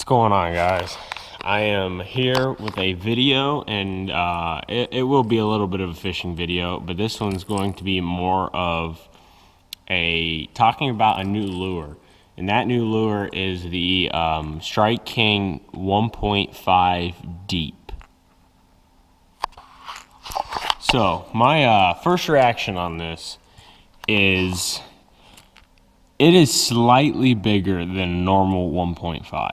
going on, guys? I am here with a video, and it will be a little bit of a fishing video, but this one's going to be more of talking about a new lure, and that new lure is the Strike King 1.5 Deep. So my first reaction on this is it is slightly bigger than normal 1.5.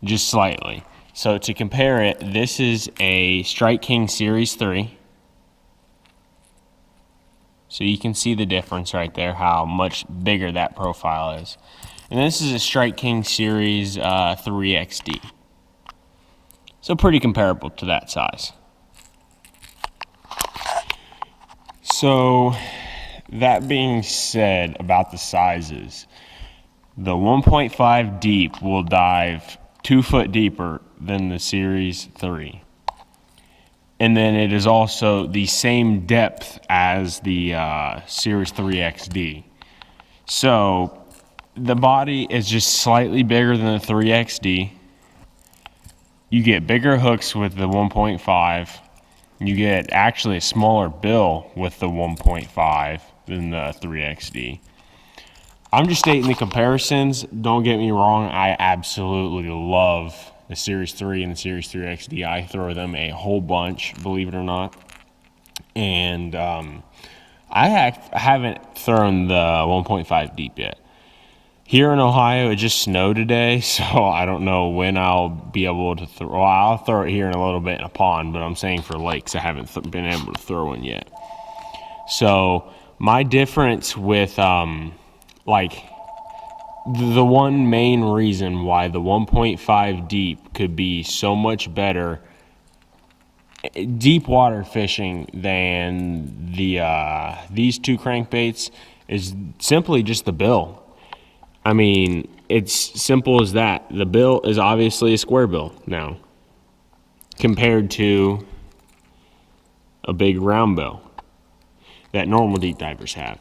Just slightly. So to compare it, this is a Strike King Series 3. So you can see the difference right there, how much bigger that profile is. And this is a Strike King Series 3XD. So pretty comparable to that size. So that being said about the sizes, the 1.5 Deep will dive 2 foot deeper than the Series 3. And then it is also the same depth as the Series 3XD. So the body is just slightly bigger than the 3XD. You get bigger hooks with the 1.5. You get actually a smaller bill with the 1.5 than the 3XD. I'm just stating the comparisons. Don't get me wrong, I absolutely love the Series 3 and the Series 3XD. I throw them a whole bunch, believe it or not. And I haven't thrown the 1.5 Deep yet. Here in Ohio, it just snowed today, so I don't know when I'll be able to throw. Well, I'll throw it here in a little bit in a pond, but I'm saying for lakes, I haven't been able to throw one yet. So my difference with the one main reason why the 1.5 Deep could be so much better deep water fishing than these two crankbaits is simply just the bill. I mean, it's simple as that. The bill is obviously a square bill now compared to a big round bill that normal deep divers have.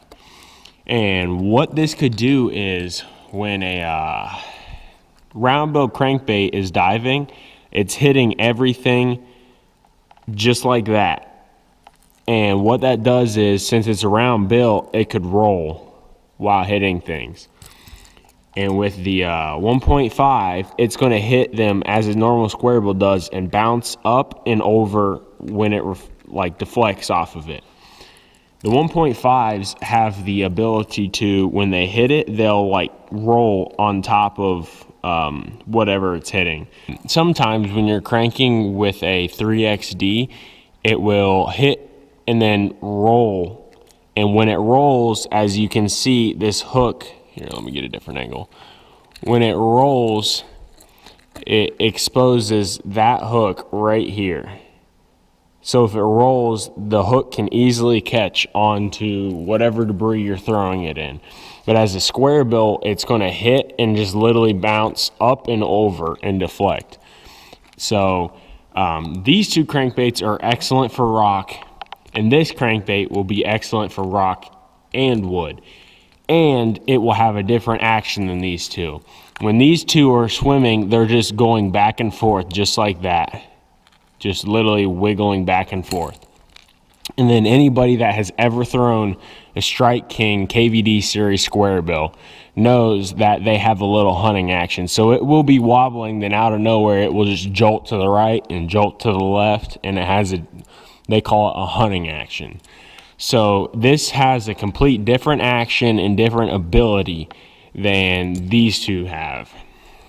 And what this could do is when a round bill crankbait is diving, it's hitting everything just like that. And what that does is, since it's a round bill, it could roll while hitting things. And with the 1.5, it's going to hit them as a normal square bill does and bounce up and over when it deflects off of it. The 1.5s have the ability to, when they hit it, they'll roll on top of whatever it's hitting. Sometimes when you're cranking with a 3XD, it will hit and then roll. And when it rolls, as you can see, this hook, here, let me get a different angle. When it rolls, it exposes that hook right here. So if it rolls, the hook can easily catch onto whatever debris you're throwing it in. But as a square bill, it's going to hit and just literally bounce up and over and deflect. So these two crankbaits are excellent for rock, and this crankbait will be excellent for rock and wood. And it will have a different action than these two. When these two are swimming, they're just going back and forth just like that. Just literally wiggling back and forth. And then anybody that has ever thrown a Strike King KVD Series square bill knows that they have a little hunting action. So it will be wobbling, then out of nowhere it will just jolt to the right and jolt to the left, and it has they call it a hunting action. So this has a complete different action and different ability than these two have.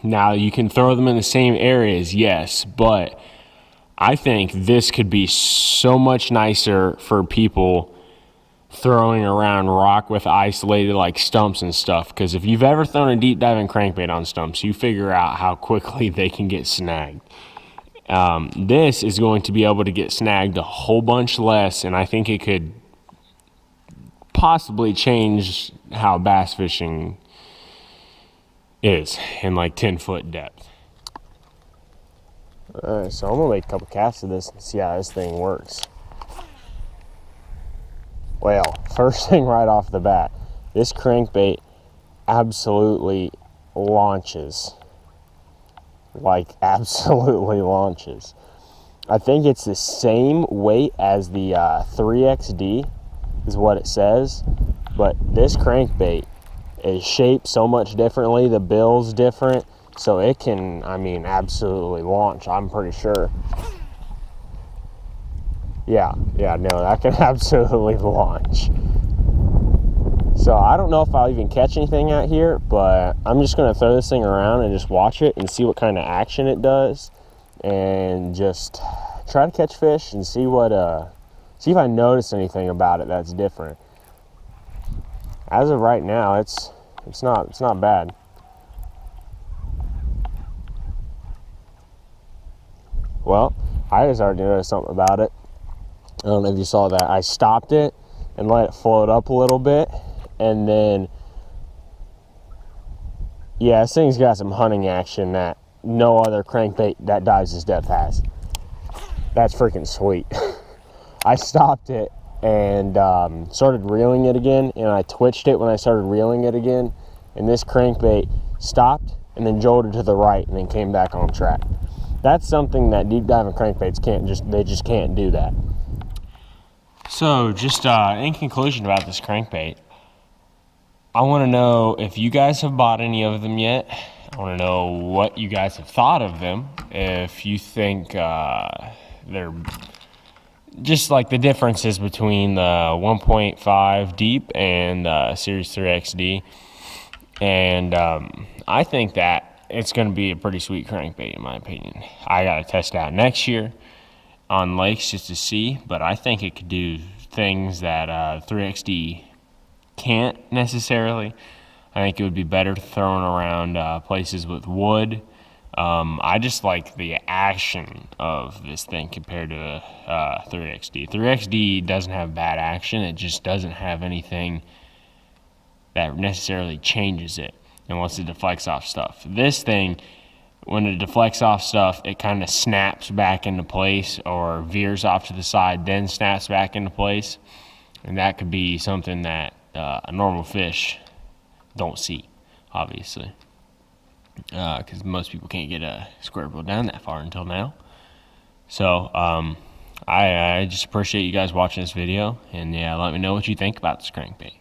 Now you can throw them in the same areas, yes, but I think this could be so much nicer for people throwing around rock with isolated stumps and stuff, because if you've ever thrown a deep diving crankbait on stumps, you figure out how quickly they can get snagged. This is going to be able to get snagged a whole bunch less, and I think it could possibly change how bass fishing is in 10-foot depth. Alright, so I'm going to make a couple casts of this and see how this thing works. Well, first thing right off the bat, this crankbait absolutely launches. like absolutely launches. I think it's the same weight as the 3XD is what it says, but this crankbait is shaped so much differently. The bill's different, so it can, I mean, absolutely launch, I'm pretty sure. Yeah, no, that can absolutely launch. So I don't know if I'll even catch anything out here, but I'm just gonna throw this thing around and just watch it and see what kind of action it does, and just try to catch fish and see what see if I notice anything about it that's different. As of right now, it's not bad. Well, I just already noticed something about it. I don't know if you saw that. I stopped it and let it float up a little bit, and then, yeah, this thing's got some hunting action that no other crankbait that dives this depth has. That's freaking sweet. I stopped it and started reeling it again, and I twitched it when I started reeling it again, and this crankbait stopped and then jolted to the right and then came back on track. That's something that deep diving crankbaits they just can't do that. So just in conclusion about this crankbait, I want to know if you guys have bought any of them yet. I want to know what you guys have thought of them. If you think they're just like the differences between the 1.5 deep and Series 3XD. And I think that it's going to be a pretty sweet crankbait in my opinion. I got to test it out next year on lakes just to see, but I think it could do things that 3XD can't necessarily. I think it would be better thrown around places with wood. I just like the action of this thing compared to 3XD. 3XD doesn't have bad action. It just doesn't have anything that necessarily changes it unless it deflects off stuff. This thing, when it deflects off stuff, it kind of snaps back into place or veers off to the side, then snaps back into place. And that could be something that a normal fish don't see, obviously. Because most people can't get a square bill down that far until now. So I just appreciate you guys watching this video, and yeah, let me know what you think about this crankbait.